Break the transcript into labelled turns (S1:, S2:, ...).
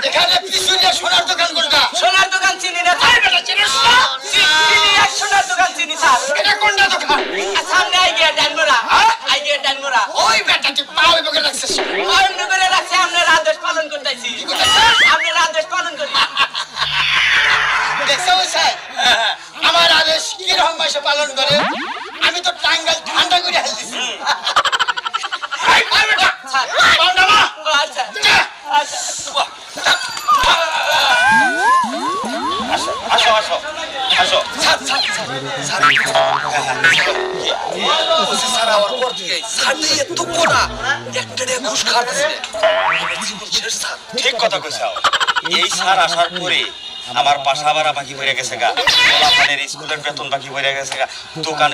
S1: এখানে পিছনে সোনার দোকান কোনটা?
S2: সোনার দোকান চিনি না স্যার। চিনি এক সোনার দোকান চিনি স্যার।
S1: এটা কোনটা দোকান?
S2: সামনে আইগিয়া ডানমোরা। আইগিয়া ডানমোরা।
S1: ওই বেটাকে পাও বকে রাখছিস।
S2: অন্য করে রাখছে আপনার আদেশ পালন করতেছি। আপনার আদেশ পালন করি।
S1: দেখছো স্যার আমার আদেশ কি রকম ভাবে পালন করে? আমি তো টাঙ্গাল ঠান্ডা করে হালতেছি। এই বেটা
S2: স্যার।
S1: পাউডা মা
S2: আচ্ছা। আচ্ছা।
S1: আসো আসো আসো
S2: স্যার স্যার স্যার।
S1: স্যার আমার পর দিকে
S2: স্যার এত কোনা একটা ঘুষ খাচ্ছে।
S3: ঠিক কথা কইছাও। এই স্যার আসার পরে আমার বাসা ভাড়া বাকি হয়ে গেছে গা, পোলাপানের স্কুলের বেতন বাকি হয়ে গেছে গা, দোকান